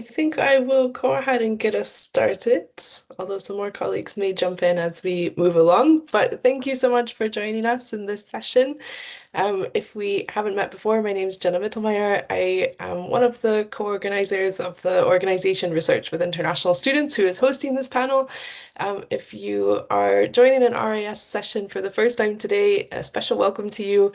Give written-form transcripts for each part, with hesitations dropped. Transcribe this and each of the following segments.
I think I will go ahead and get us started, although some more colleagues may jump in as we move along. But thank you so much for joining us in this session. If we haven't met before, my name is Jenna Mittelmeier. I am one of the co-organizers of the organization Research with International Students who is hosting this panel. If you are joining an RIS session for the first time today, a special welcome to you.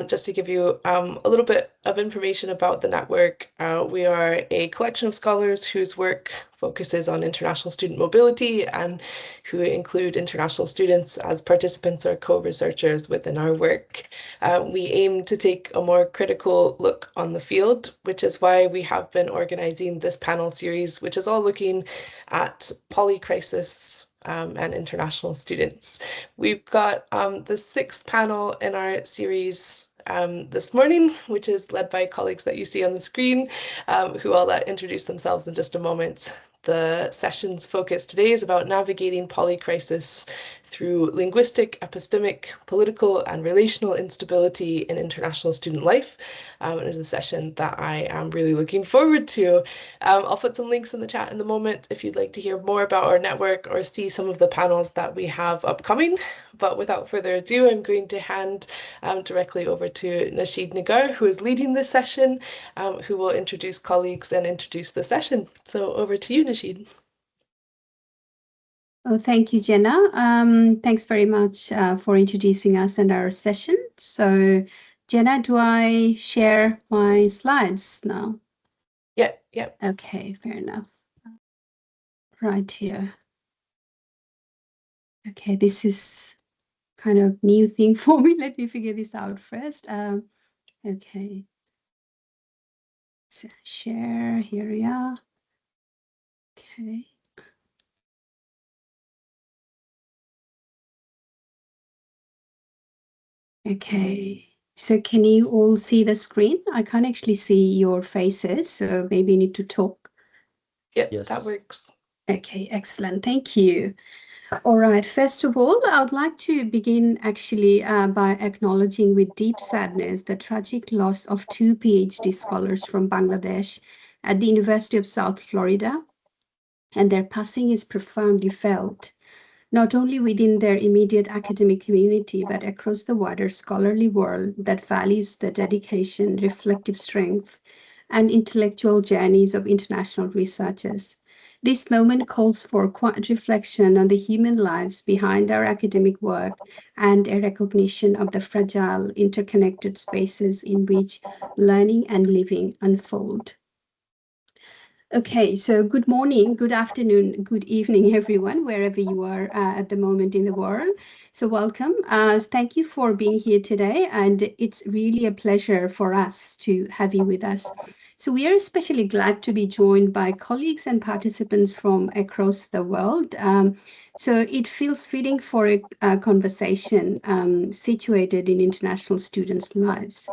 Just to give you a little bit of information about the network, we are a collection of scholars whose work focuses on international student mobility and who include international students as participants or co-researchers within our work. We aim to take a more critical look on the field, which is why we have been organizing this panel series, which is all looking at polycrisis and international students. We've got the sixth panel in our series this morning, which is led by colleagues that you see on the screen, who I'll let introduce themselves in just a moment. The session's focus today is about navigating polycrisis through linguistic, epistemic, political, and relational instability in international student life. It is a session that I am really looking forward to. I'll put some links in the chat in a moment if you'd like to hear more about our network or see some of the panels that we have upcoming. But without further ado, I'm going to hand directly over to Nashid Nigar, who is leading this session, who will introduce colleagues and introduce the session. So over to you, Nashid. Oh, thank you, Jenna. Thanks very much for introducing us and our session. So, Jenna, do I share my slides now? Yeah. Okay, fair enough. Right here. Okay, this is kind of new thing for me. Let me figure this out first. Okay. So share, here we are. Okay. Okay, so can you all see the screen? I can't actually see your faces, so maybe you need to talk. Yep, yes. That works. Okay, excellent. Thank you. All right, first of all, I would like to begin actually by acknowledging with deep sadness the tragic loss of two PhD scholars from Bangladesh at the University of South Florida, and their passing is profoundly felt, not only within their immediate academic community, but across the wider scholarly world that values the dedication, reflective strength, and intellectual journeys of international researchers. This moment calls for quiet reflection on the human lives behind our academic work and a recognition of the fragile, interconnected spaces in which learning and living unfold. Okay, so good morning, good afternoon, good evening, everyone, wherever you are at the moment in the world. So welcome. Thank you for being here today, and it's really a pleasure for us to have you with us. So we are especially glad to be joined by colleagues and participants from across the world. So it feels fitting for a conversation situated in international students' lives.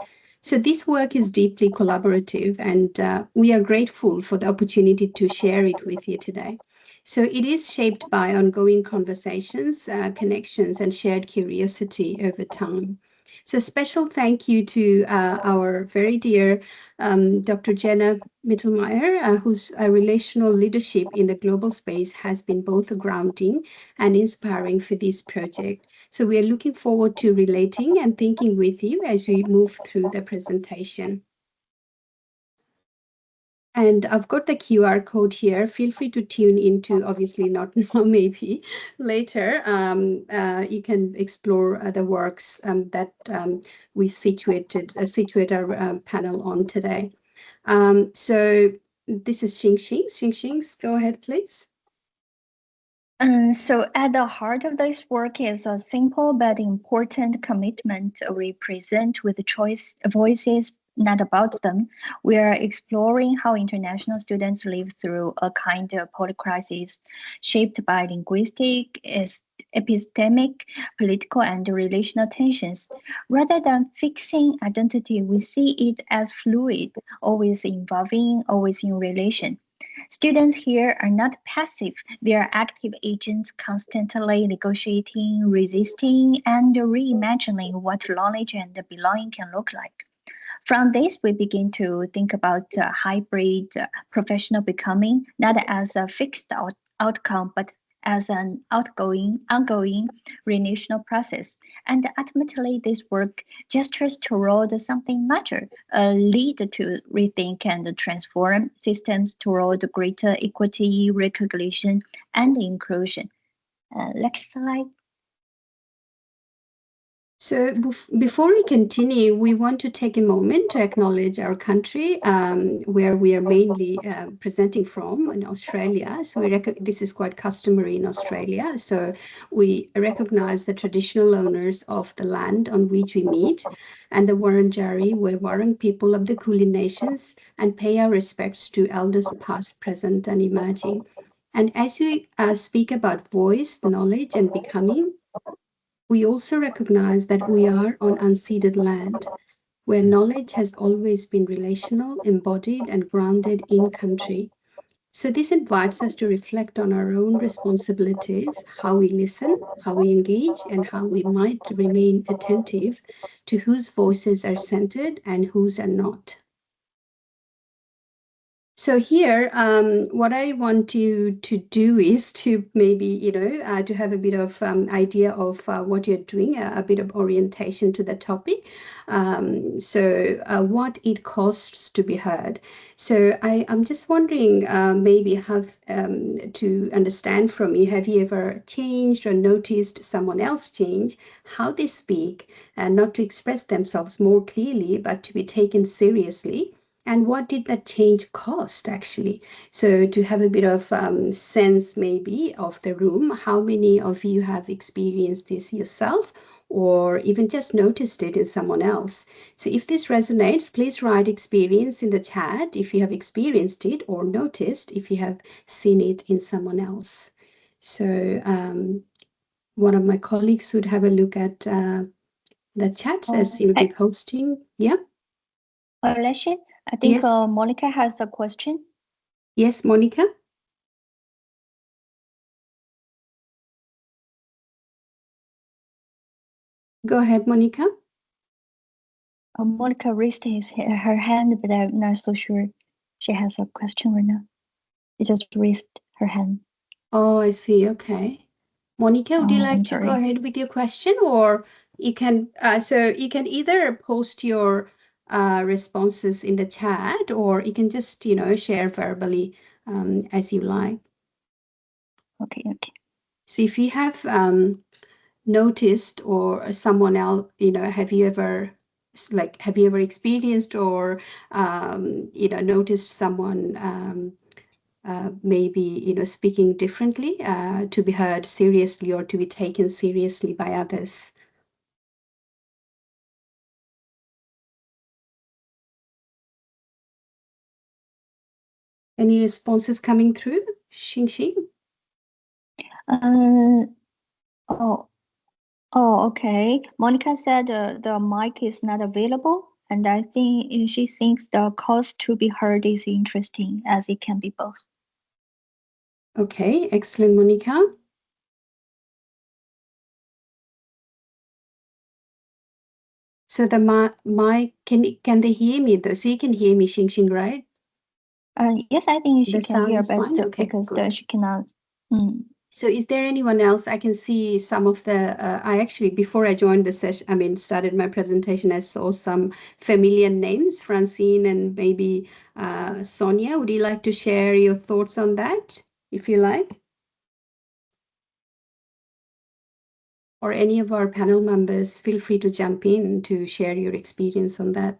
So this work is deeply collaborative, and we are grateful for the opportunity to share it with you today. So it is shaped by ongoing conversations, connections, and shared curiosity over time. So special thank you to our very dear Dr. Jenna Mittelmeier, whose relational leadership in the global space has been both grounding and inspiring for this project. So we are looking forward to relating and thinking with you as we move through the presentation. And I've got the QR code here. Feel free to tune into, obviously not now, maybe later. You can explore the works that we situate our panel on today. So this is Xingxing. Xingxing, go ahead, please. So at the heart of this work is a simple but important commitment we present with voices not about them. We are exploring how international students live through a kind of polycrisis shaped by linguistic, epistemic, political, and relational tensions. Rather than fixing identity, we see it as fluid, always evolving, always in relation. Students here are not passive, they are active agents constantly negotiating, resisting, and reimagining what knowledge and belonging can look like. From this, we begin to think about hybrid professional becoming, not as a fixed outcome, but as an ongoing relational process. And ultimately, this work gestures toward something larger, a lead to rethink and transform systems toward greater equity, recognition, and inclusion. Next slide. So before we continue, we want to take a moment to acknowledge our country, where we are mainly presenting from in Australia. So this is quite customary in Australia. So we recognize the traditional owners of the land on which we meet and the Wurundjeri, Wurrung people of the Kulin Nations, and pay our respects to elders past, present, and emerging. And as we speak about voice, knowledge, and becoming, we also recognize that we are on unceded land, where knowledge has always been relational, embodied, and grounded in country. So this invites us to reflect on our own responsibilities, how we listen, how we engage, and how we might remain attentive to whose voices are centered and whose are not. So here, what I want you to do is to maybe, to have a bit of idea of what you're doing, a bit of orientation to the topic. What it costs to be heard. So I'm just wondering, maybe have to understand from you, have you ever changed or noticed someone else change how they speak, and not to express themselves more clearly, but to be taken seriously? And what did that change cost, actually? So to have a bit of sense maybe of the room, how many of you have experienced this yourself or even just noticed it in someone else? So if this resonates, please write experience in the chat if you have experienced it, or noticed if you have seen it in someone else. So one of my colleagues would have a look at the chats as you'll be posting. Yeah. Rashid, I think Yes. Monica has a question. Yes, Monica. Go ahead, Monica. Monica raised her hand, but I'm not so sure she has a question right now. She just raised her hand. Oh, I see. Okay. Monica, would you like to go ahead with your question, or you can, so you can either post your responses in the chat, or you can just, share verbally as you like. Okay. So if you have noticed, or someone else, have you ever experienced or, noticed someone maybe, speaking differently, to be heard seriously or to be taken seriously by others? Any responses coming through, Xingxing? Okay. Monica said the mic is not available, and I think she thinks the cost to be heard is interesting, as it can be both. Okay, excellent, Monica. So the mic, can they hear me though? So you can hear me, Xingxing, right? Yes, I think she The can hear, sound is but fine? Okay, because good. she cannot. So is there anyone else? I can see some of the, I actually, before I joined the session, started my presentation, I saw some familiar names, Francine and maybe Sonia. Would you like to share your thoughts on that, if you like? Or any of our panel members, feel free to jump in to share your experience on that,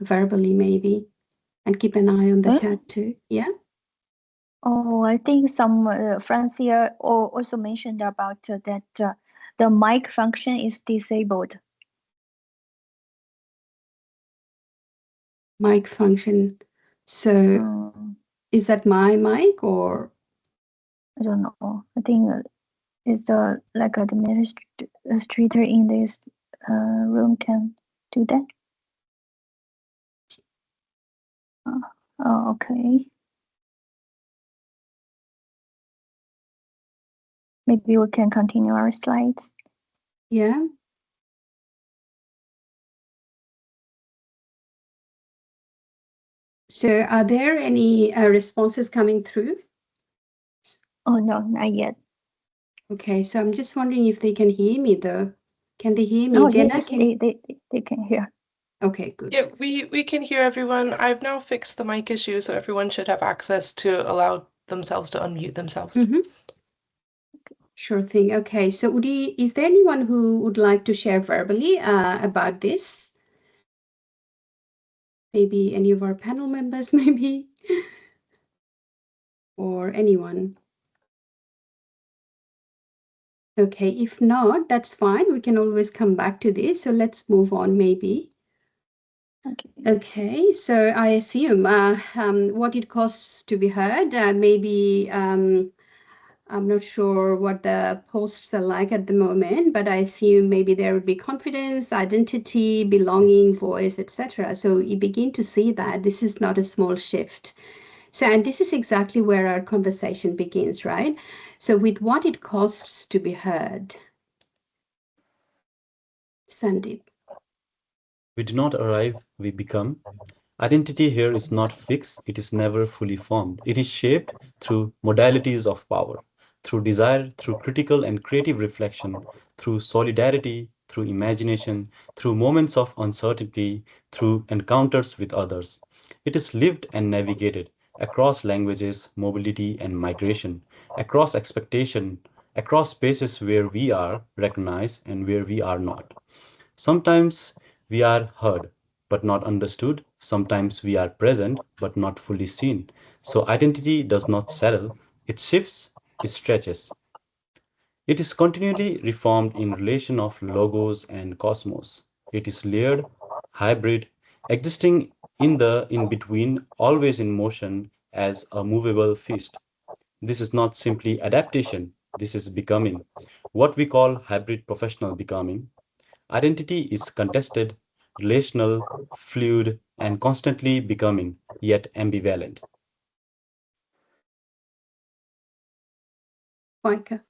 verbally maybe, and keep an eye on the chat too. Yeah. Oh, I think some Francia also mentioned about that the mic function is disabled. Mic function. So is that my mic or? I don't know. I think it's like administrator in this room can do that. Oh, okay. Maybe we can continue our slides. Yeah. So are there any responses coming through? Oh, no, not yet. Okay, so I'm just wondering if they can hear me though. Can they hear me? Oh, Jenna, yes, they can hear. Okay, good. Yeah, we can hear everyone. I've now fixed the mic issue, so everyone should have access to allow themselves to unmute themselves. Mm-hmm. Sure thing. Okay, so Udi, is there anyone who would like to share verbally about this? Maybe any of our panel members, maybe? Or anyone? Okay, if not, that's fine. We can always come back to this. So let's move on, maybe. Okay, so I assume what it costs to be heard, maybe I'm not sure what the posts are like at the moment, but I assume maybe there would be confidence, identity, belonging, voice, etc. So you begin to see that this is not a small shift. So, and this is exactly where our conversation begins, right? So with what it costs to be heard. Sandeep. We do not arrive, we become. Identity here is not fixed, it is never fully formed. It is shaped through modalities of power, through desire, through critical and creative reflection, through solidarity, through imagination, through moments of uncertainty, through encounters with others. It is lived and navigated across languages, mobility, and migration, across expectation, across spaces where we are recognized and where we are not. Sometimes we are heard but not understood. Sometimes we are present but not fully seen. So identity does not settle, it shifts, it stretches. It is continually reformed in relation of logos and cosmos. It is layered, hybrid, existing in the in between, always in motion as a movable feast. This is not simply adaptation, this is becoming, what we call hybrid professional becoming. Identity is contested, relational, fluid, and constantly becoming, yet ambivalent. Faiqah.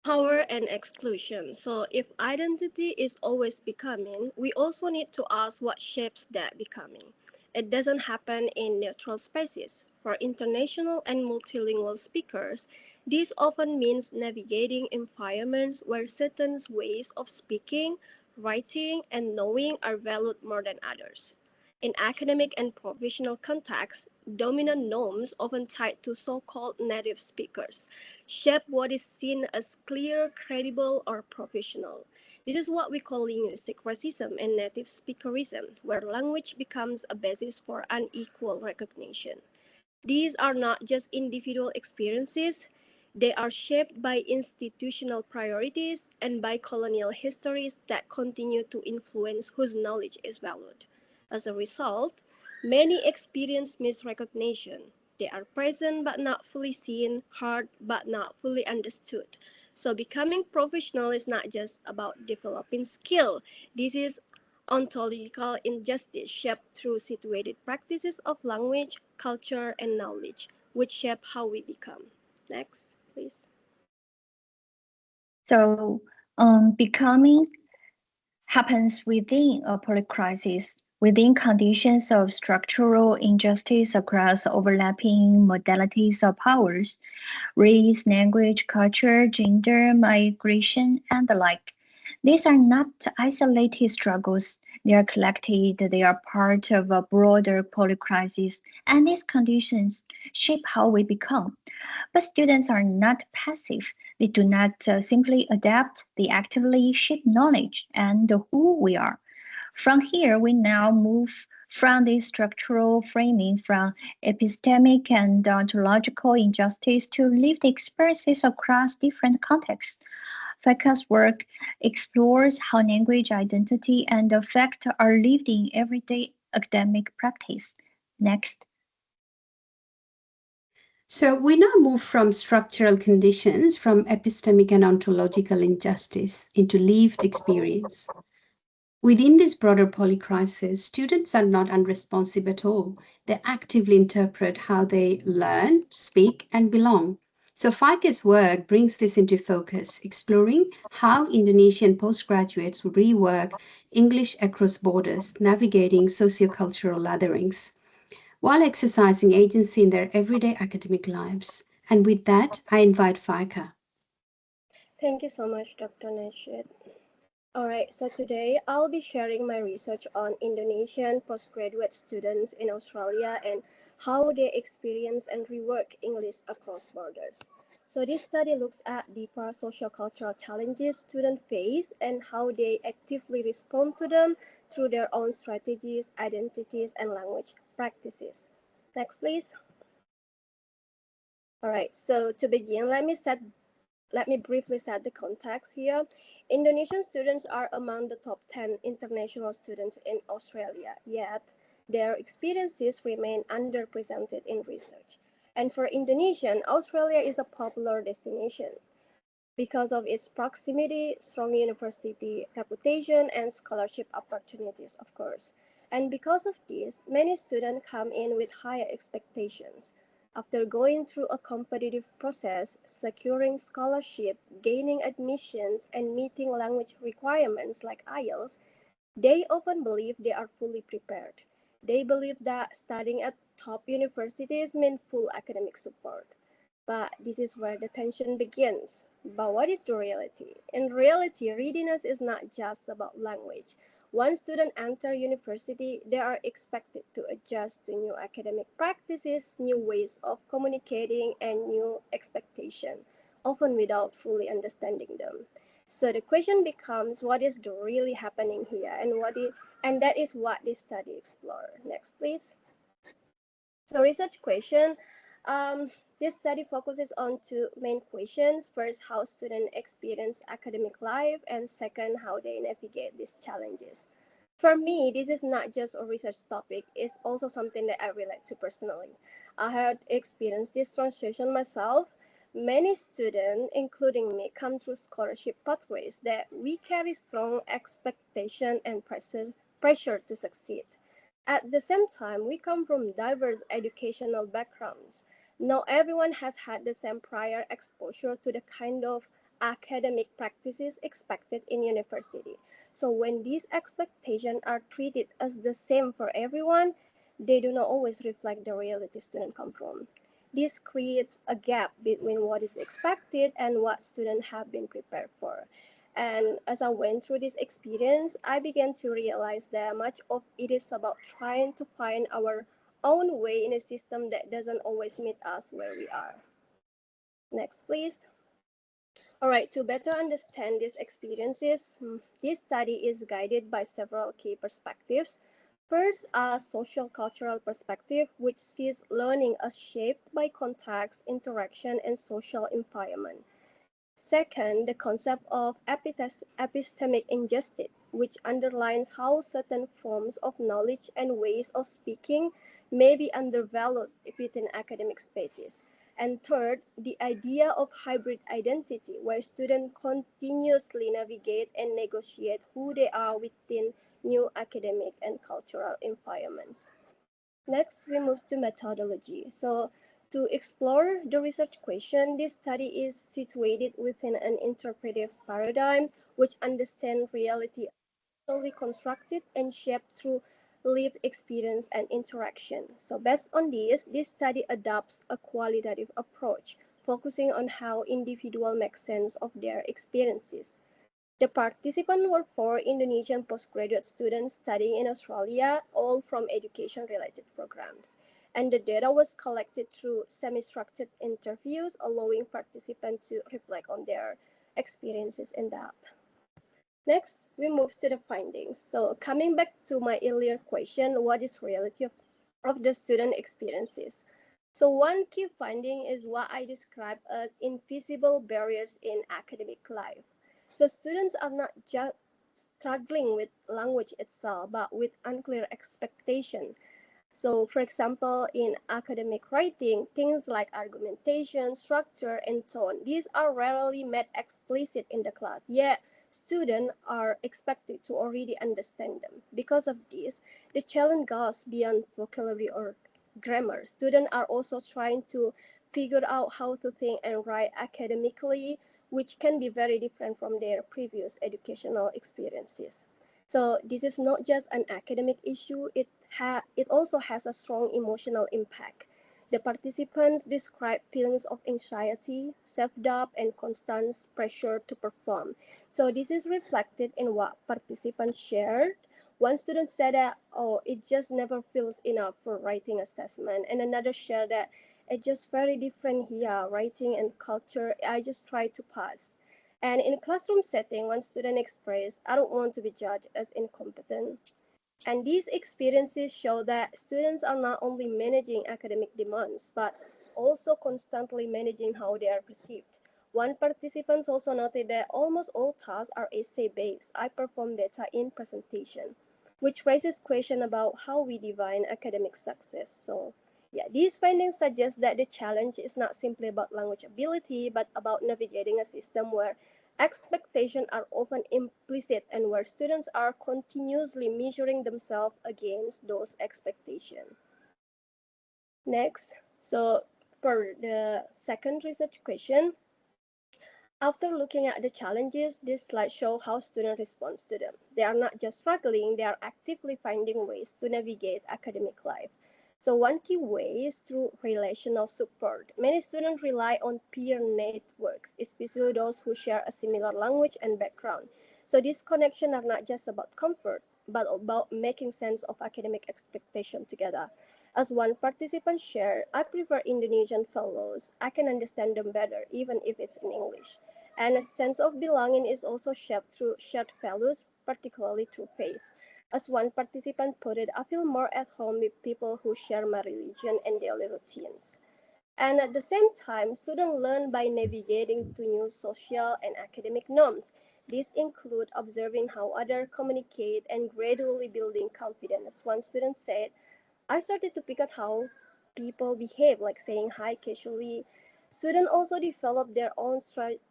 Power and exclusion. So, if identity is always becoming, we also need to ask what shapes that becoming. It doesn't happen in neutral spaces. For international and multilingual speakers, this often means navigating environments where certain ways of speaking, writing, and knowing are valued more than others. In academic and professional contexts, dominant norms, often tied to so-called native speakers, shape what is seen as clear, credible, or professional. This is what we call linguistic racism and native speakerism, where language becomes a basis for unequal recognition. These are not just individual experiences, they are shaped by institutional priorities and by colonial histories that continue to influence whose knowledge is valued. As a result, many experience misrecognition. They are present but not fully seen, heard but not fully understood. So becoming professional is not just about developing skill. This is ontological injustice shaped through situated practices of language, culture, and knowledge, which shape how we become. Next, please. So, becoming happens within a polycrisis, within conditions of structural injustice across overlapping modalities of powers, race, language, culture, gender, migration, and the like. These are not isolated struggles. They are collected, they are part of a broader polycrisis, and these conditions shape how we become. But students are not passive. They do not simply adapt, they actively shape knowledge and who we are. From here, we now move from this structural framing from epistemic and ontological injustice to lived experiences across different contexts. Faiqah's work explores how language, identity, and affect are lived in everyday academic practice. Next. So we now move from structural conditions, from epistemic and ontological injustice into lived experience. Within this broader polycrisis, students are not unresponsive at all. They actively interpret how they learn, speak, and belong. So Faiqah's work brings this into focus, exploring how Indonesian postgraduates rework English across borders, navigating sociocultural latherings. while exercising agency in their everyday academic lives. And with that, I invite Faiqah. Thank you so much, Dr. Nashid. All right, so today I'll be sharing my research on Indonesian postgraduate students in Australia and how they experience and rework English across borders. So this study looks at deeper social-cultural challenges students face and how they actively respond to them through their own strategies, identities, and language practices. Next, please. All right, so to begin, let me briefly set the context here. Indonesian students are among the top 10 international students in Australia, yet their experiences remain underrepresented in research. And for Indonesian, Australia is a popular destination because of its proximity, strong university reputation, and scholarship opportunities, of course. And because of this, many students come in with higher expectations. After going through a competitive process, securing scholarship, gaining admissions, and meeting language requirements like IELTS, they often believe they are fully prepared. They believe that studying at top universities means full academic support. But this is where the tension begins. But what is the reality? In reality, readiness is not just about language. Once students enter university, they are expected to adjust to new academic practices, new ways of communicating, and new expectations, often without fully understanding them. So the question becomes, what is really happening here, and that is what this study explores. Next, please. So research question. Um, this study focuses on two main questions. First, how students experience academic life, and second, how they navigate these challenges. For me, this is not just a research topic, it's also something that I relate to personally. I had experienced this transition myself. Many students, including me, come through scholarship pathways that we carry strong expectation and pressure to succeed. At the same time, we come from diverse educational backgrounds. Not everyone has had the same prior exposure to the kind of academic practices expected in university. So when these expectations are treated as the same for everyone, they do not always reflect the reality students come from. This creates a gap between what is expected and what students have been prepared for. And as I went through this experience, I began to realize that much of it is about trying to find our own way in a system that doesn't always meet us where we are. Next, please. All right, to better understand these experiences, this study is guided by several key perspectives. First, a social cultural perspective, which sees learning as shaped by context, interaction, and social environment. Second, the concept of epistemic injustice, which underlines how certain forms of knowledge and ways of speaking may be undervalued within academic spaces. And third, the idea of hybrid identity, where students continuously navigate and negotiate who they are within new academic and cultural environments. Next, we move to methodology. So to explore the research question, this study is situated within an interpretive paradigm which understands reality actually constructed and shaped through lived experience and interaction. So based on this study adopts a qualitative approach, focusing on how individuals make sense of their experiences. The participants were four Indonesian postgraduate students studying in Australia, all from education-related programs. And the data was collected through semi-structured interviews, allowing participants to reflect on their experiences in depth. Next, we move to the findings. So coming back to my earlier question, what is reality of the student experiences? So one key finding is what I describe as invisible barriers in academic life. So students are not just struggling with language itself, but with unclear expectation. So for example, in academic writing, things like argumentation, structure, and tone, these are rarely made explicit in the class, yet students are expected to already understand them. Because of this, the challenge goes beyond vocabulary or grammar. Students are also trying to figure out how to think and write academically, which can be very different from their previous educational experiences. So this is not just an academic issue, it also has a strong emotional impact. The participants describe feelings of anxiety, self-doubt, and constant pressure to perform. So this is reflected in what participants shared. One student said that, oh, it just never feels enough for writing assessment. And another shared that it's just very different here, writing and culture, I just try to pass. And in a classroom setting, one student expressed, I don't want to be judged as incompetent. And these experiences show that students are not only managing academic demands, but also constantly managing how they are perceived. One participant also noted that almost all tasks are essay-based. I perform data in presentation, which raises question about how we define academic success. So yeah, these findings suggest that the challenge is not simply about language ability, but about navigating a system where expectations are often implicit and where students are continuously measuring themselves against those expectations. Next, so for the second research question, after looking at the challenges, this slide shows how students respond to them. They are not just struggling, they are actively finding ways to navigate academic life. So one key way is through relational support. Many students rely on peer networks, especially those who share a similar language and background. So these connections are not just about comfort, but about making sense of academic expectation together. As one participant shared, I prefer Indonesian fellows. I can understand them better, even if it's in English. And a sense of belonging is also shaped through shared values, particularly through faith. As one participant put it, I feel more at home with people who share my religion and daily routines. And at the same time, students learn by navigating to new social and academic norms. These include observing how others communicate and gradually building confidence. One student said, I started to pick up how people behave, like saying hi casually. Students also develop their own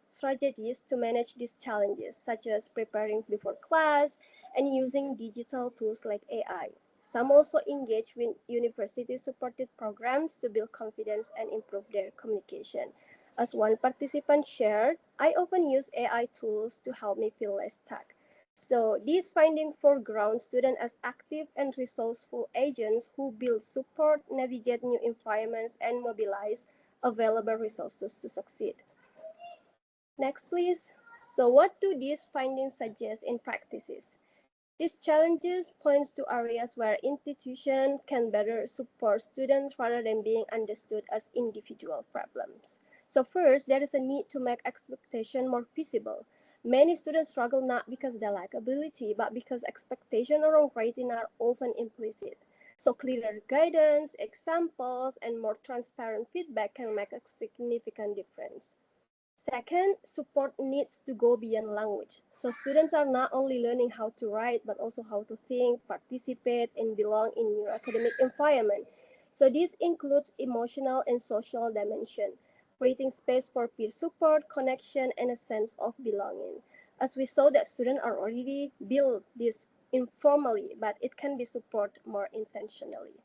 strategies to manage these challenges, such as preparing before class and using digital tools like AI. Some also engage with university-supported programs to build confidence and improve their communication. As one participant shared, I often use AI tools to help me feel less stuck. So these findings foreground students as active and resourceful agents who build support, navigate new environments, and mobilize available resources to succeed. Next, please. So what do these findings suggest in practices? These challenges points to areas where institutions can better support students rather than being understood as individual problems. So first, there is a need to make expectation more visible. Many students struggle not because they lack ability, but because expectations around grading are often implicit. So clearer guidance, examples, and more transparent feedback can make a significant difference. Second, support needs to go beyond language. So students are not only learning how to write, but also how to think, participate, and belong in new academic environment. So this includes emotional and social dimension, creating space for peer support, connection, and a sense of belonging. As we saw that students are already build this informally, but it can be supported more intentionally.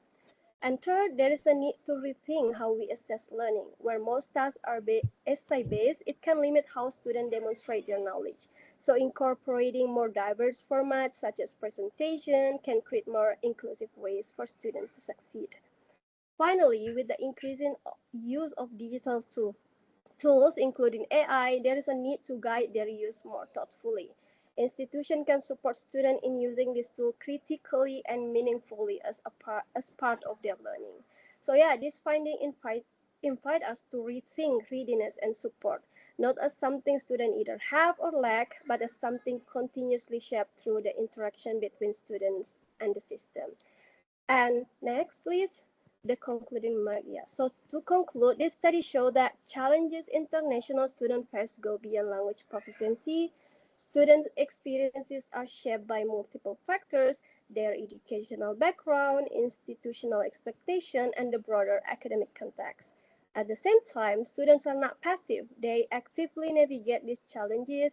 And third, there is a need to rethink how we assess learning. Where most tasks are essay-based, it can limit how students demonstrate their knowledge. So incorporating more diverse formats such as presentation can create more inclusive ways for students to succeed. Finally, with the increasing use of digital tools, including AI, there is a need to guide their use more thoughtfully. Institutions can support students in using this tool critically and meaningfully as part of their learning. So yeah, this finding invite us to rethink readiness and support, not as something students either have or lack, but as something continuously shaped through the interaction between students and the system. And next, please, the concluding remark. Yeah. So to conclude, this study showed that challenges international students face go beyond language proficiency. Students' experiences are shaped by multiple factors: their educational background, institutional expectation, and the broader academic context. At the same time, students are not passive. They actively navigate these challenges,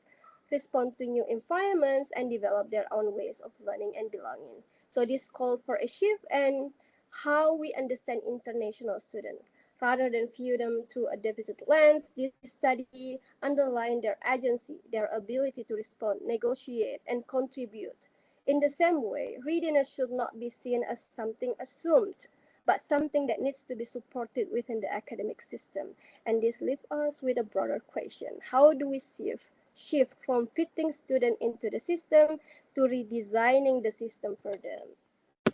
respond to new environments, and develop their own ways of learning and belonging. So this called for a shift in how we understand international students. Rather than view them through a deficit lens, this study underlined their agency, their ability to respond, negotiate, and contribute. In the same way, readiness should not be seen as something assumed, but something that needs to be supported within the academic system. And this leaves us with a broader question. How do we shift from fitting students into the system to redesigning the system for them?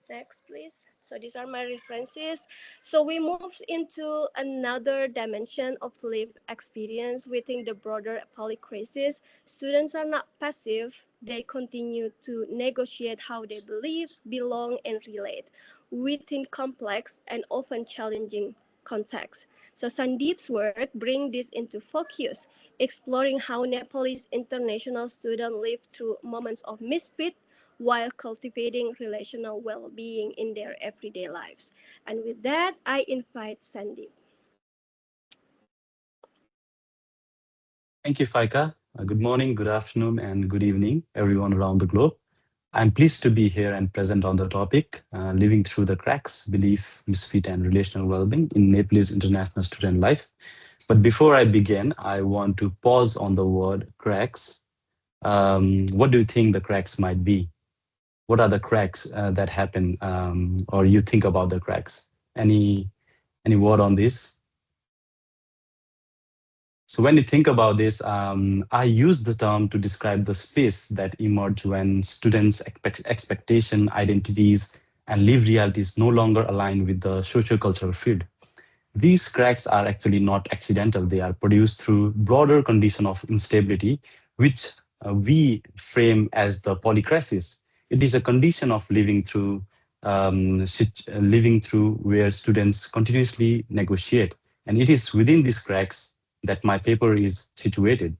Next, please. So these are my references. So we moved into another dimension of lived experience within the broader polycrisis. Students are not passive. They continue to negotiate how they believe, belong, and relate within complex and often challenging contexts. So Sandeep's work brings this into focus, exploring how Nepalese international students live through moments of misfit while cultivating relational well-being in their everyday lives. And with that, I invite Sandeep. Thank you, Faiqah. Good morning, good afternoon, and good evening, everyone around the globe. I'm pleased to be here and present on the topic, Living Through the Cracks, Belief, Misfit, and Relational Wellbeing in Nepalese International Student Life. But before I begin, I want to pause on the word cracks. What do you think the cracks might be? What are the cracks that happen, or you think about the cracks? Any word on this? So when you think about this, I use the term to describe the space that emerge when students' expectation, identities, and lived realities no longer align with the socio-cultural field. These cracks are actually not accidental. They are produced through broader condition of instability, which we frame as the polycrisis. It is a condition of living through where students continuously negotiate, and it is within these cracks that my paper is situated.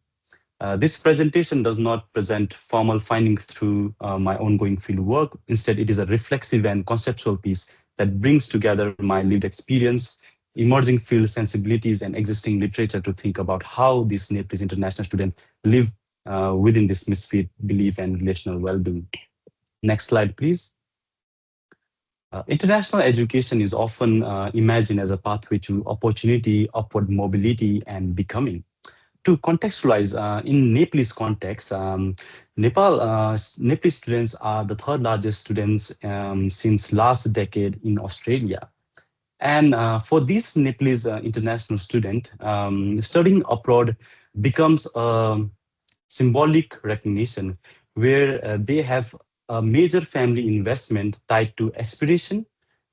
This presentation does not present formal findings through my ongoing field work. Instead, it is a reflexive and conceptual piece that brings together my lived experience, emerging field sensibilities, and existing literature to think about how these Nepalese international students live within this misfit belief and relational well-being. Next slide, please. International education is often imagined as a pathway to opportunity, upward mobility, and becoming. To contextualize, in Nepalese context, Nepalese students are the third largest students since last decade in Australia. And for these Nepalese international student, studying abroad becomes a symbolic recognition where they have a major family investment tied to aspiration,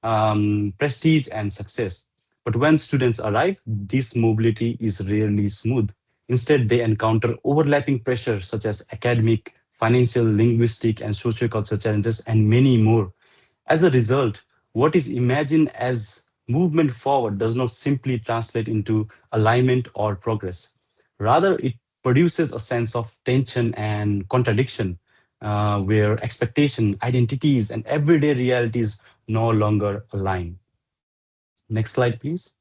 prestige, and success. But when students arrive, this mobility is rarely smooth. Instead, they encounter overlapping pressures such as academic, financial, linguistic, and sociocultural challenges, and many more. As a result, what is imagined as movement forward does not simply translate into alignment or progress. Rather, it produces a sense of tension and contradiction, where expectation, identities, and everyday realities no longer align. Next slide, please.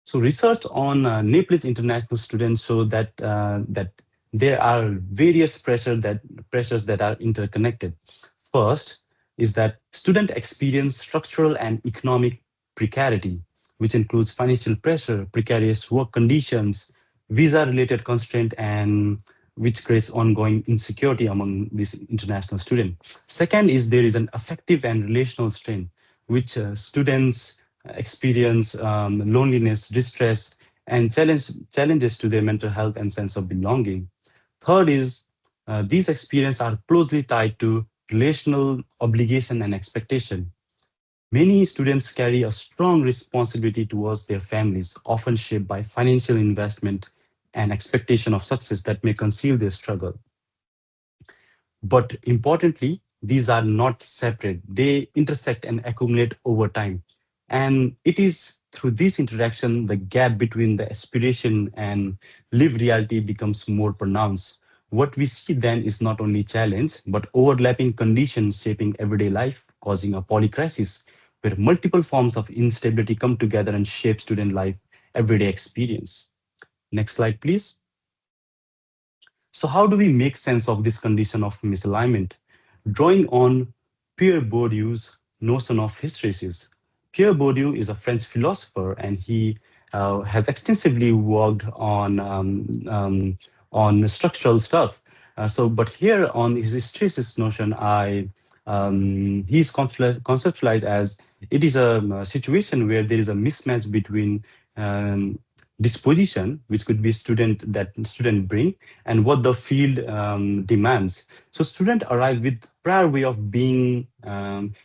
So research on Nepalese international students show that there are various pressures that are interconnected. First is that student experience structural and economic precarity, which includes financial pressure, precarious work conditions, visa-related constraint, and which creates ongoing insecurity among these international students. Second is there is an affective and relational strain, which students experience loneliness, distress, and challenges to their mental health and sense of belonging. Third is these experiences are closely tied to relational obligation and expectation. Many students carry a strong responsibility towards their families, often shaped by financial investment and expectation of success that may conceal their struggle. But importantly, these are not separate. They intersect and accumulate over time. And it is through this interaction, the gap between the aspiration and lived reality becomes more pronounced. What we see then is not only challenge, but overlapping conditions shaping everyday life, causing a polycrisis, where multiple forms of instability come together and shape student life everyday experience. Next slide, please. So how do we make sense of this condition of misalignment? Drawing on Pierre Bourdieu's notion of hysteresis. Pierre Bourdieu is a French philosopher, and he has extensively worked on structural stuff. But here on his hysteresis notion, he's conceptualized as it is a situation where there is a mismatch between um, disposition, which could be student bring, and what the field demands. So student arrive with prior way of being,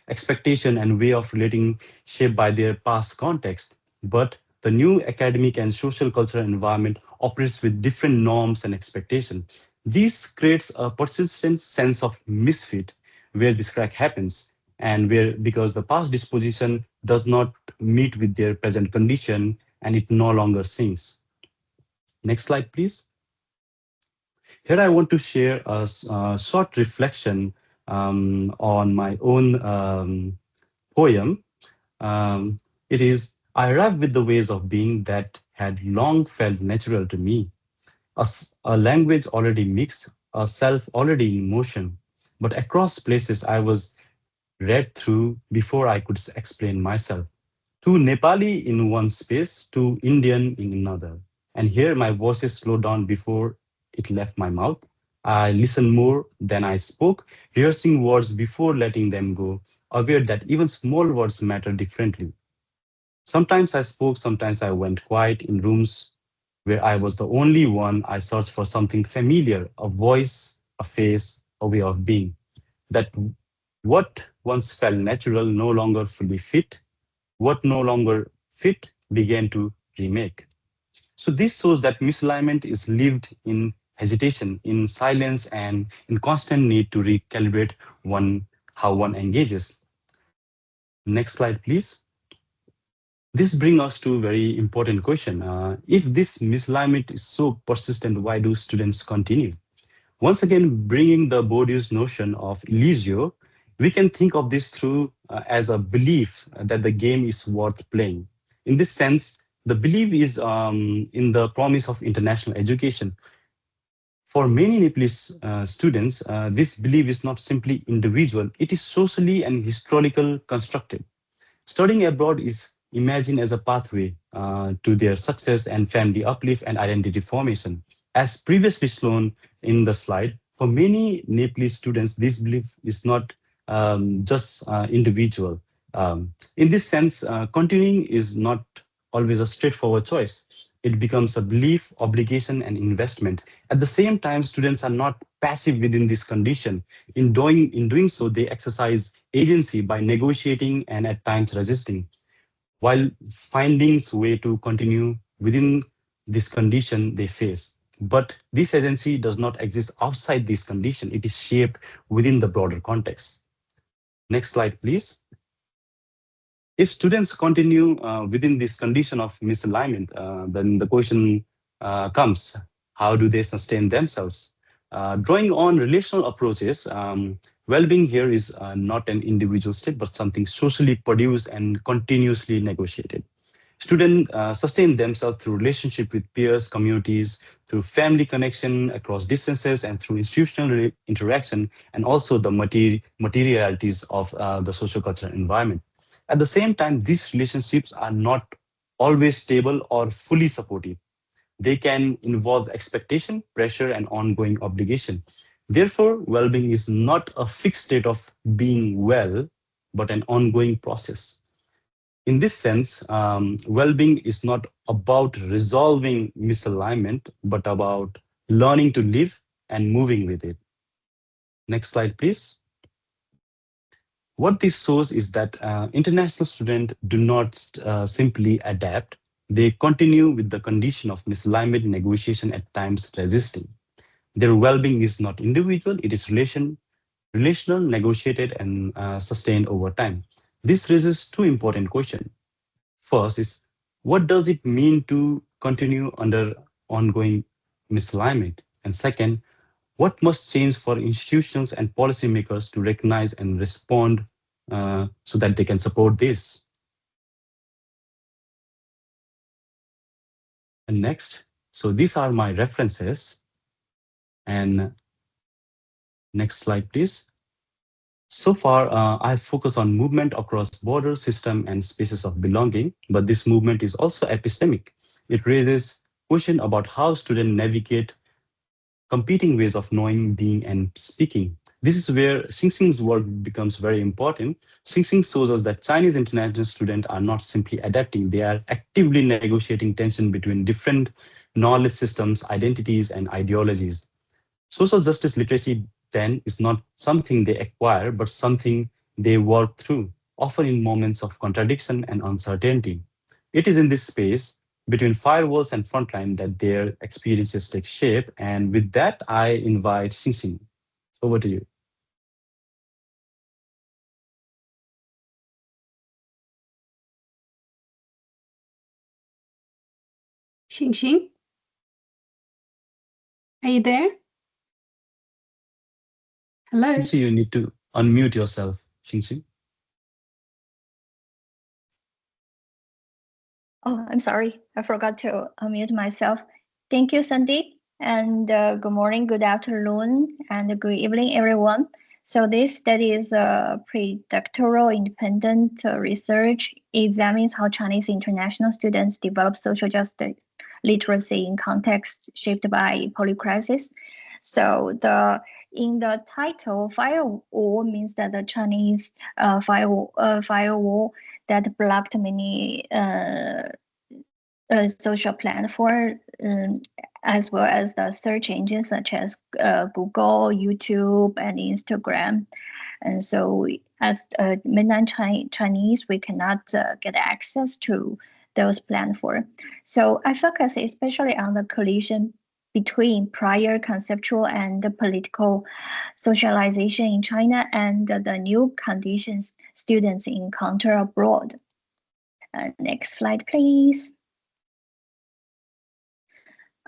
expectation and way of relating shaped by their past context. But the new academic and social cultural environment operates with different norms and expectations. This creates a persistent sense of misfit where this crack happens, and where because the past disposition does not meet with their present condition and it no longer sings. Next slide, please. Here I want to share a short reflection on my own poem. It is, I arrived with the ways of being that had long felt natural to me, a language already mixed, a self already in motion. But across places I was read through before I could explain myself. To Nepali in one space, to Indian in another. And here my voices slowed down before it left my mouth. I listened more than I spoke, rehearsing words before letting them go, aware that even small words matter differently. Sometimes I spoke, sometimes I went quiet in rooms where I was the only one. I searched for something familiar, a voice, a face, a way of being. That what once felt natural no longer fully fit, what no longer fit began to remake. So this shows that misalignment is lived in hesitation, in silence, and in constant need to recalibrate one how one engages. Next slide, please. This brings us to a very important question. If this misalignment is so persistent, why do students continue? Once again, bringing the Bourdieu's notion of illusio, we can think of this through as a belief that the game is worth playing. In this sense, the belief is in the promise of international education. For many Nepalese students, this belief is not simply individual, it is socially and historical constructed. Studying abroad is imagined as a pathway to their success and family uplift and identity formation. As previously shown in the slide, for many Nepalese students, this belief is not just individual. In this sense, continuing is not always a straightforward choice. It becomes a belief, obligation, and investment. At the same time, students are not passive within this condition. In doing so, they exercise agency by negotiating and at times resisting, while finding way to continue within this condition they face. But this agency does not exist outside this condition. It is shaped within the broader context. Next slide, please. If students continue within this condition of misalignment, then the question comes, how do they sustain themselves? Drawing on relational approaches, well-being here is not an individual state, but something socially produced and continuously negotiated. Students sustain themselves through relationship with peers, communities, through family connection across distances, and through institutional interaction, and also the materialities of the socio-cultural environment. At the same time, these relationships are not always stable or fully supportive. They can involve expectation, pressure, and ongoing obligation. Therefore, well-being is not a fixed state of being well, but an ongoing process. In this sense, well-being is not about resolving misalignment, but about learning to live and moving with it. Next slide, please. What this shows is that international students do not simply adapt, they continue with the condition of misalignment negotiation, at times resisting. Their well-being is not individual, it is relational, negotiated, and sustained over time. This raises two important questions. First is, what does it mean to continue under ongoing misalignment? And second, what must change for institutions and policymakers to recognize and respond so that they can support this? And next, so these are my references. And next slide, please. So far, I've focused on movement across borders, system, and spaces of belonging, but this movement is also epistemic. It raises question about how students navigate competing ways of knowing, being, and speaking. This is where Xingxing's work becomes very important. Xingxing shows us that Chinese international students are not simply adapting, they are actively negotiating tension between different knowledge systems, identities, and ideologies. Social justice literacy then is not something they acquire, but something they work through, often in moments of contradiction and uncertainty. It is in this space between firewalls and frontline that their experiences take shape. And with that, I invite Xingxing. Over to you. Xingxing, are you there? Hello? Xingxing, you need to unmute yourself, Xingxing. Oh, I'm sorry. I forgot to unmute myself. Thank you, Sandeep. And good morning, good afternoon, and good evening, everyone. So this study is a pre-doctoral independent research, examines how Chinese international students develop social justice literacy in contexts shaped by polycrisis. So in the title, firewall means that the Chinese firewall that blocked many social platforms, as well as the search engines such as Google, YouTube, and Instagram. And so as mainland Chinese, we cannot get access to those platforms. So I focus especially on the collision between prior conceptual and political socialization in China and the new conditions students encounter abroad. Next slide, please.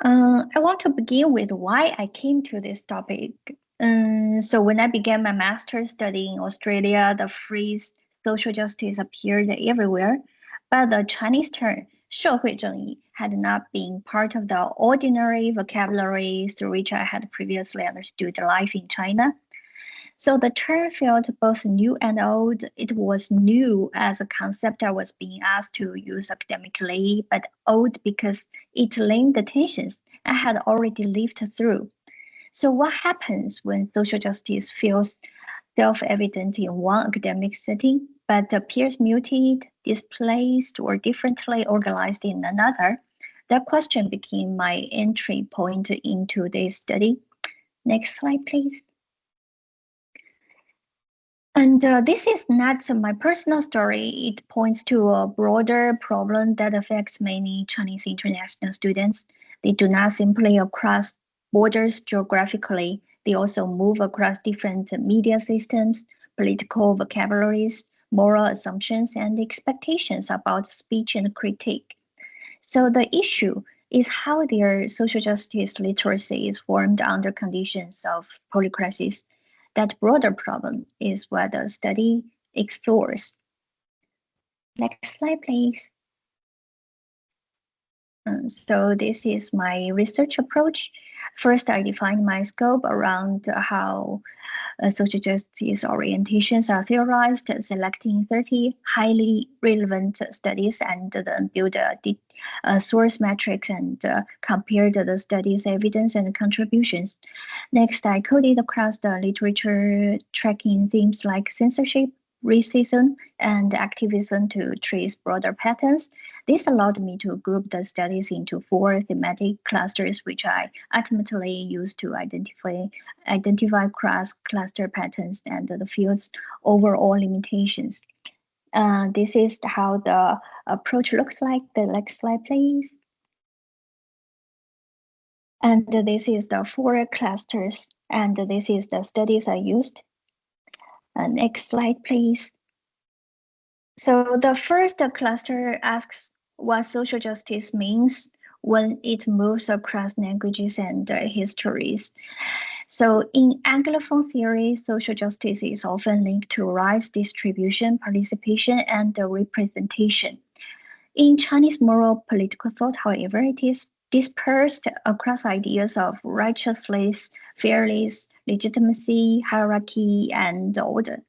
I want to begin with why I came to this topic. So when I began my master's study in Australia, the phrase social justice appeared everywhere, but the Chinese term 社会正义 had not been part of the ordinary vocabulary through which I had previously understood life in China. So the term felt both new and old. It was new as a concept I was being asked to use academically, but old because it linked the tensions I had already lived through. So what happens when social justice feels self-evident in one academic setting, but appears muted, displaced, or differently organized in another? That question became my entry point into this study. Next slide, please. And this is not my personal story. It points to a broader problem that affects many Chinese international students. They do not simply cross borders geographically. They also move across different media systems, political vocabularies, moral assumptions, and expectations about speech and critique. So the issue is how their social justice literacy is formed under conditions of polycrisis. That broader problem is what the study explores. Next slide, please. So this is my research approach. First, I defined my scope around how social justice orientations are theorized, selecting 30 highly relevant studies, and then build a source matrix and compared the study's evidence and contributions. Next, I coded across the literature, tracking themes like censorship, racism, and activism to trace broader patterns. This allowed me to group the studies into 4 thematic clusters, which I ultimately used to identify cross-cluster patterns and the field's overall limitations. This is how the approach looks like. The next slide, please. And this is the 4 clusters, and this is the studies I used. Next slide, please. So the first cluster asks what social justice means when it moves across languages and histories. So in Anglophone theory, social justice is often linked to rights distribution, participation, and representation. In Chinese moral political thought, however, it is dispersed across ideas of righteousness, fairness, legitimacy, hierarchy, and order.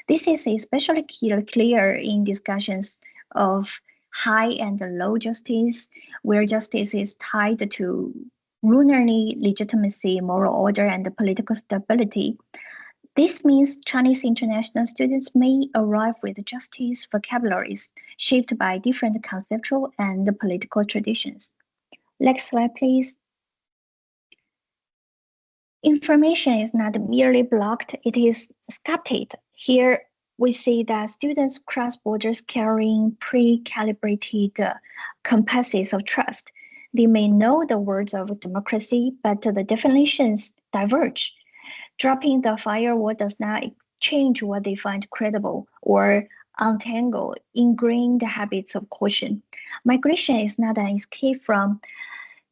This is especially clear in discussions of high and low justice, where justice is tied to rulerly legitimacy, moral order, and political stability. This means Chinese international students may arrive with justice vocabularies shaped by different conceptual and political traditions. Next slide, please. Information is not merely blocked, it is sculpted. Here we see that students cross borders carrying pre-calibrated compasses of trust. They may know the words of democracy, but the definitions diverge. Dropping the firewall does not change what they find credible or untangle ingrained habits of caution. Migration is not an escape from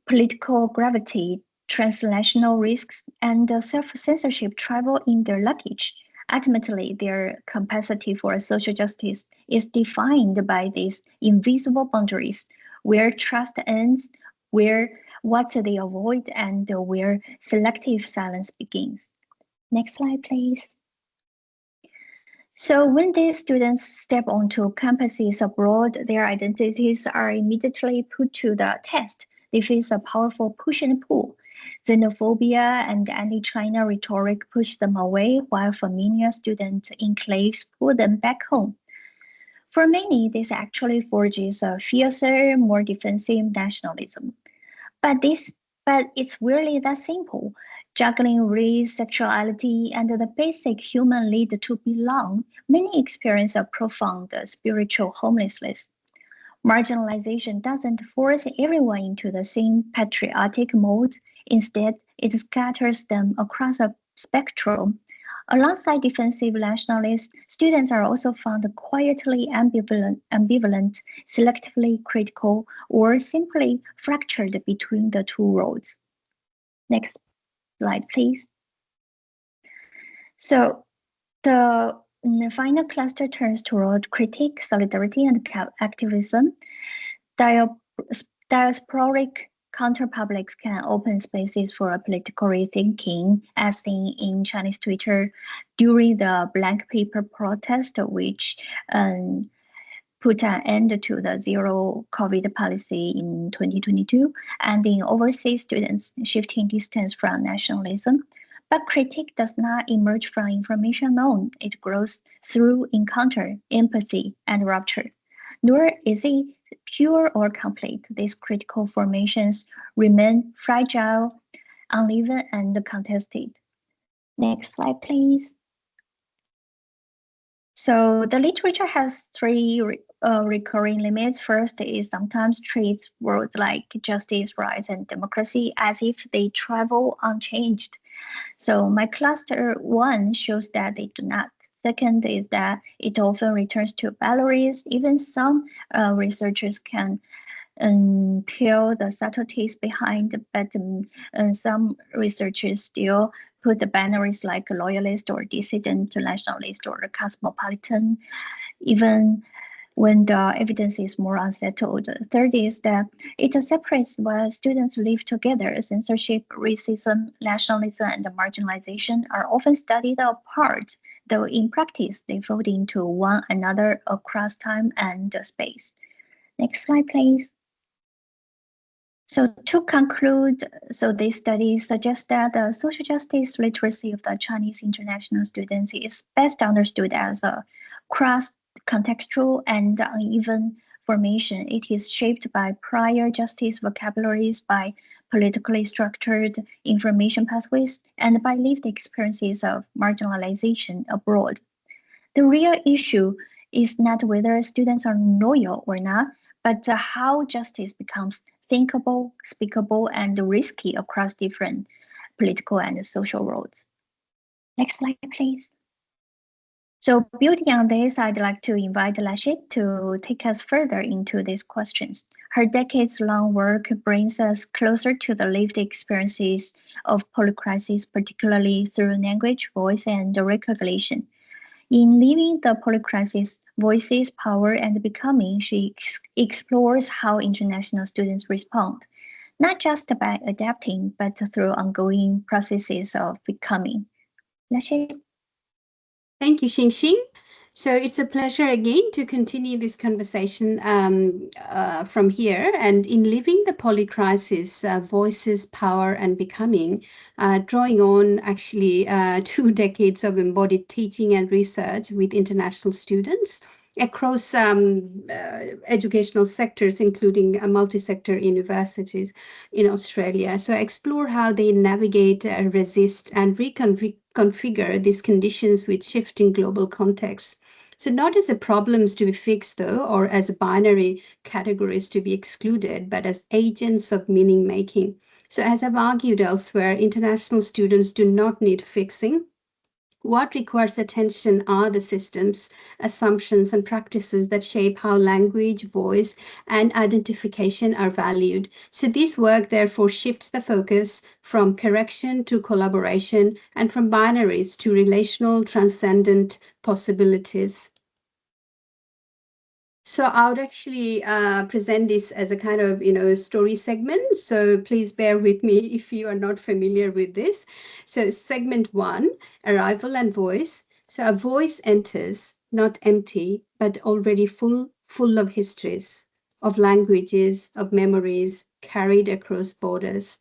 political gravity, transnational risks, and self-censorship travel in their luggage. Ultimately, their capacity for social justice is defined by these invisible boundaries, where trust ends, where what they avoid, and where selective silence begins. Next slide, please. So when these students step onto campuses abroad, their identities are immediately put to the test. They face a powerful push and pull. Xenophobia and anti-China rhetoric push them away, while familiar student enclaves pull them back home. For many, this actually forges a fiercer, more defensive nationalism. But it's really that simple. Juggling race, sexuality, and the basic human need to belong, many experience a profound spiritual homelessness. Marginalization doesn't force everyone into the same patriotic mode. Instead, it scatters them across a spectrum. Alongside defensive nationalists, students are also found quietly ambivalent, selectively critical, or simply fractured between the two roads. Next slide, please. So the final cluster turns toward critique, solidarity, and activism. Diasporic counterpublics can open spaces for political rethinking, as seen in Chinese Twitter during the blank paper protest, which put an end to the zero COVID policy in 2022, and in overseas students shifting distance from nationalism. But critique does not emerge from information alone. It grows through encounter, empathy, and rupture. Nor is it pure or complete. These critical formations remain fragile, uneven, and contested. Next slide, please. So the literature has three recurring limits. First is sometimes treats words like justice, rights, and democracy as if they travel unchanged. So my cluster one shows that they do not. Second is that it often returns to boundaries. Even some researchers can tell the subtleties behind, but some researchers still put the boundaries like loyalist or dissident, nationalist or cosmopolitan, even when the evidence is more unsettled. Third is that it separates while students live together. Censorship, racism, nationalism, and marginalization are often studied apart, though in practice they fold into one another across time and space. Next slide, please. So to conclude, this study suggests that the social justice literacy of the Chinese international students is best understood as a cross-contextual and uneven formation. It is shaped by prior justice vocabularies, by politically structured information pathways, and by lived experiences of marginalization abroad. The real issue is not whether students are loyal or not, but how justice becomes thinkable, speakable, and risky across different political and social roads. Next slide, please. So building on this, I'd like to invite Nashid to take us further into these questions. Her decades-long work brings us closer to the lived experiences of polycrisis, particularly through language, voice, and recognition. In Living the Polycrisis, Voices, Power, and Becoming, she explores how international students respond, not just by adapting, but through ongoing processes of becoming. Nashid? Thank you, Xingxing. So it's a pleasure again to continue this conversation from here. And in Living the Polycrisis, Voices, Power and Becoming, drawing on actually 2 decades of embodied teaching and research with international students across educational sectors, including multi-sector universities in Australia. So explore how they navigate, resist and reconfigure these conditions with shifting global contexts. So not as a problems to be fixed, though, or as binary categories to be excluded, but as agents of meaning making. So as I've argued elsewhere, international students do not need fixing. What requires attention are the systems, assumptions, and practices that shape how language, voice, and identification are valued. So this work therefore shifts the focus from correction to collaboration and from binaries to relational transcendent possibilities. So I would actually present this as a kind of, story segment. So please bear with me if you are not familiar with this. So segment 1, arrival and voice. So a voice enters, not empty, but already full of histories, of languages, of memories carried across borders.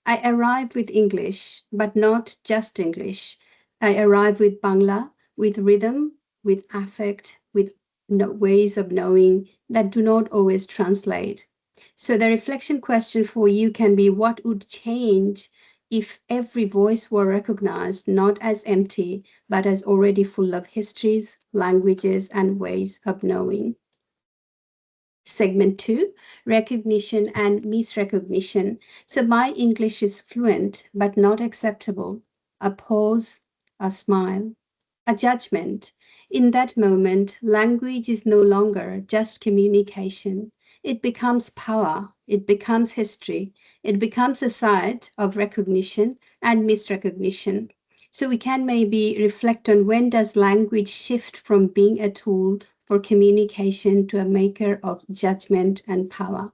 I arrive with English, but not just English. I arrive with Bangla, with rhythm, with affect, with ways of knowing that do not always translate. So the reflection question for you can be, what would change if every voice were recognized not as empty, but as already full of histories, languages, and ways of knowing? Segment 2, recognition and misrecognition. So my English is fluent, but not acceptable. A pause, a smile, a judgment. In that moment, language is no longer just communication. It becomes power, it becomes history, it becomes a site of recognition and misrecognition. So we can maybe reflect on, when does language shift from being a tool for communication to a maker of judgment and power?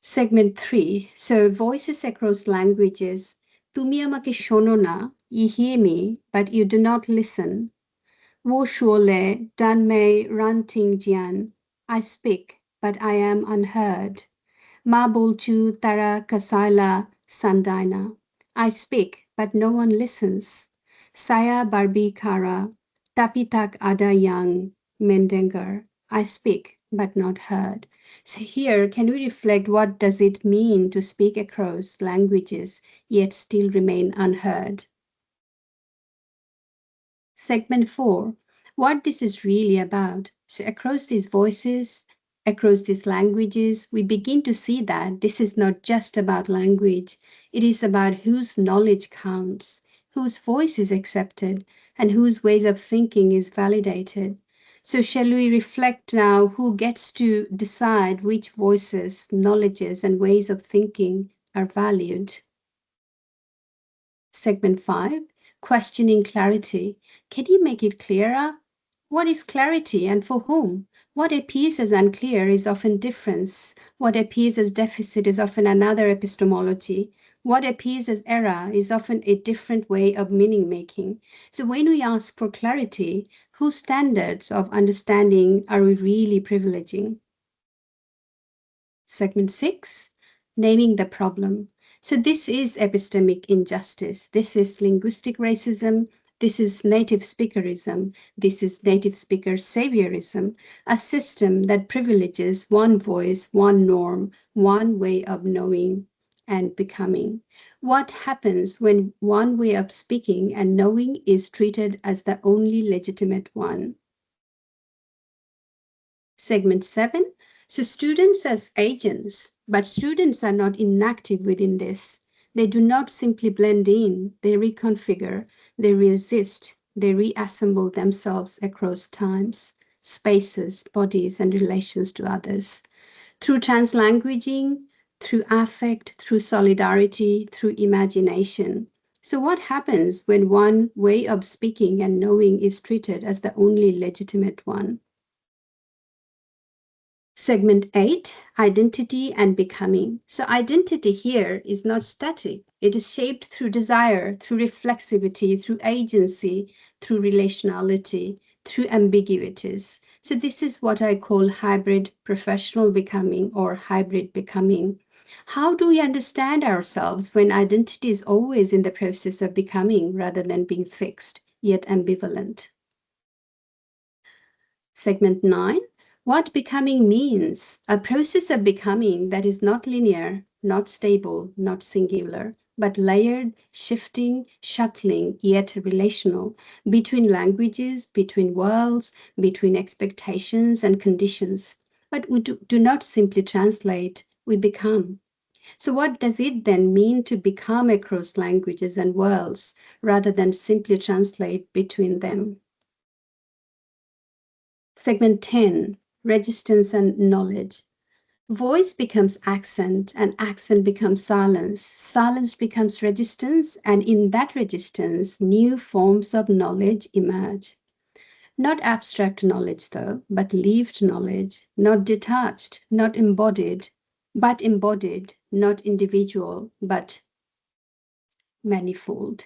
Segment 3, so voices across languages. তুমি আমাকে শোনো না, you hear me, but you do not listen. Wo shuole dan mei ranting jian, I speak, but I am unheard. Ma bolchu tara kasaila sandaina, I speak, but no one listens. Saya barbi kara, tapitak ada yang mendengar, I speak, but not heard. So here, can we reflect, what does it mean to speak across languages yet still remain unheard? Segment 4, what this is really about. So across these voices, across these languages, we begin to see that this is not just about language. It is about whose knowledge counts, whose voice is accepted, and whose ways of thinking is validated. So shall we reflect now, who gets to decide which voices, knowledges, and ways of thinking are valued? Segment 5, questioning clarity. Can you make it clearer? What is clarity and for whom? What appears as unclear is often difference. What appears as deficit is often another epistemology. What appears as error is often a different way of meaning making. So when we ask for clarity, whose standards of understanding are we really privileging? Segment 6, naming the problem. So this is epistemic injustice. This is linguistic racism. This is native speakerism. This is native speaker saviorism, a system that privileges one voice, one norm, one way of knowing and becoming. What happens when one way of speaking and knowing is treated as the only legitimate one? Segment 7, so students as agents, but students are not inactive within this. They do not simply blend in, they reconfigure, they resist, they reassemble themselves across times, spaces, bodies, and relations to others. Through translanguaging, through affect, through solidarity, through imagination. So what happens when one way of speaking and knowing is treated as the only legitimate one? Segment 8, identity and becoming. So identity here is not static. It is shaped through desire, through reflexivity, through agency, through relationality, through ambiguities. So this is what I call hybrid professional becoming or hybrid becoming. How do we understand ourselves when identity is always in the process of becoming rather than being fixed, yet ambivalent? Segment 9, what becoming means. A process of becoming that is not linear, not stable, not singular, but layered, shifting, shuttling, yet relational, between languages, between worlds, between expectations and conditions. But we do not simply translate, we become. So what does it then mean to become across languages and worlds rather than simply translate between them? Segment 10, resistance and knowledge. Voice becomes accent and accent becomes silence. Silence becomes resistance, and in that resistance, new forms of knowledge emerge. Not abstract knowledge, though, but lived knowledge, not detached, not embodied, but embodied, not individual, but manifold.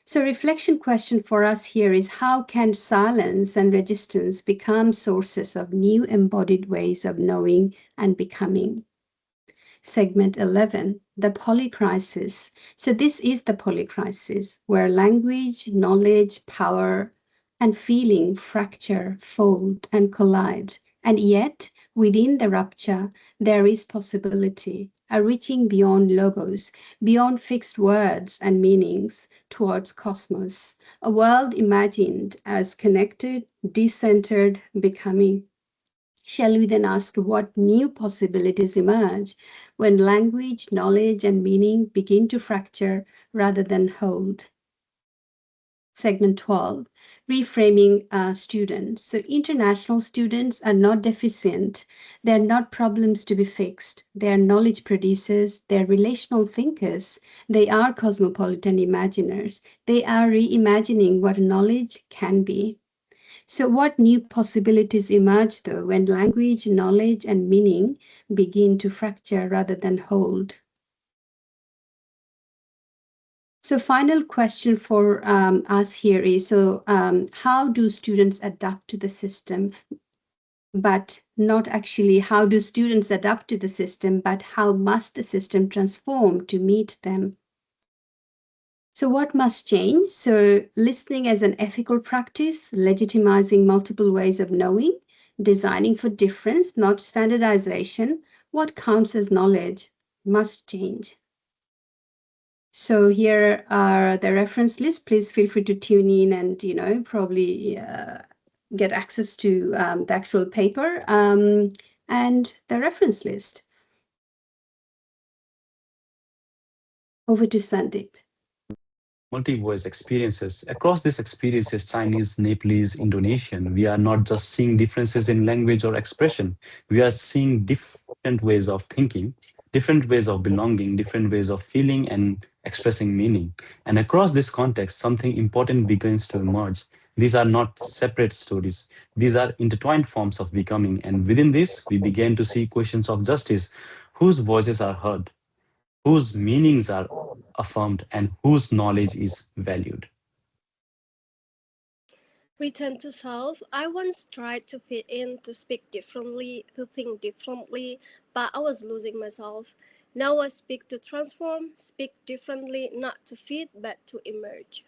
So reflection question for us here is how can silence and resistance become sources of new embodied ways of knowing and becoming? Segment 11, the polycrisis. So this is the polycrisis where language, knowledge, power, and feeling fracture, fold, and collide. And yet, within the rupture, there is possibility, a reaching beyond logos, beyond fixed words and meanings, towards cosmos, a world imagined as connected, decentered, becoming. Shall we then ask what new possibilities emerge when language, knowledge, and meaning begin to fracture rather than hold? Segment 12, reframing students. So international students are not deficient. They're not problems to be fixed. They're knowledge producers. They're relational thinkers. They are cosmopolitan imaginers. They are reimagining what knowledge can be. So what new possibilities emerge though when language, knowledge, and meaning begin to fracture rather than hold? So final question for us here is, so how do students adapt to the system? But not actually how do students adapt to the system, but how must the system transform to meet them? So what must change? So listening as an ethical practice, legitimizing multiple ways of knowing, designing for difference, not standardization. What counts as knowledge must change. So here are the reference list. Please feel free to tune in and, probably get access to the actual paper and the reference list. Over to Sandeep. Multi-voice experiences. Across these experiences, Chinese, Nepalese, Indonesian, we are not just seeing differences in language or expression. We are seeing different ways of thinking, different ways of belonging, different ways of feeling and expressing meaning. And across this context, something important begins to emerge. These are not separate stories. These are intertwined forms of becoming. And within this, we begin to see questions of justice, whose voices are heard, whose meanings are affirmed, and whose knowledge is valued. Return to self. I once tried to fit in, to speak differently, to think differently, but I was losing myself. Now I speak to transform, speak differently, not to fit, but to emerge.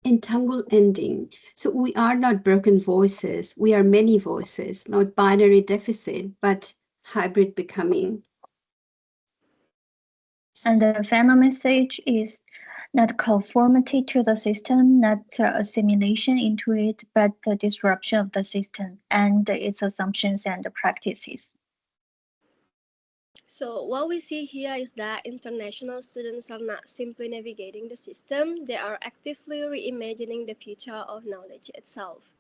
Entangled ending. So we are not broken voices. We are many voices, not binary deficit, but hybrid becoming. And the final message is not conformity to the system, not assimilation into it, but the disruption of the system and its assumptions and practices. So what we see here is that international students are not simply navigating the system, they are actively reimagining the future of knowledge itself.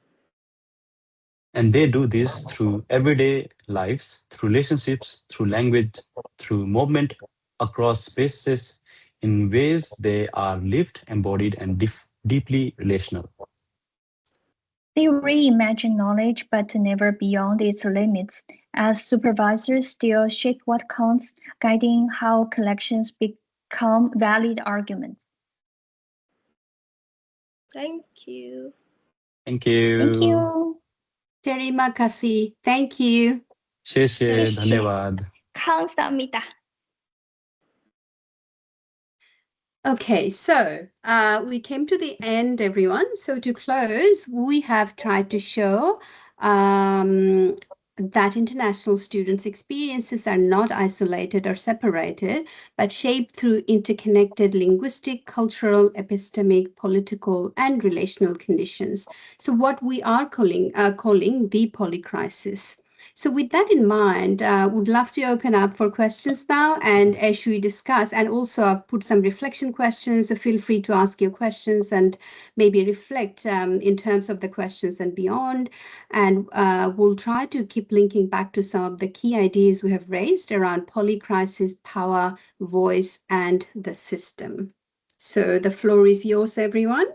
And they do this through everyday lives, through relationships, through language, through movement across spaces in ways they are lived, embodied, and deeply relational. They reimagine knowledge but never beyond its limits, as supervisors still shape what counts, guiding how collections become valid arguments. Thank you. Thank you. Thank you. Terima kasih. Thank you. 谢谢 谢谢。 धन्यवाद. 감사합니다. Okay, so we came to the end, everyone. So to close, we have tried to show that international students' experiences are not isolated or separated, but shaped through interconnected linguistic, cultural, epistemic, political, and relational conditions. So what we are calling the polycrisis. So with that in mind, would love to open up for questions now, and as we discuss, and also I've put some reflection questions, so feel free to ask your questions and maybe reflect in terms of the questions and beyond. And we'll try to keep linking back to some of the key ideas we have raised around polycrisis, power, voice, and the system. So the floor is yours, everyone.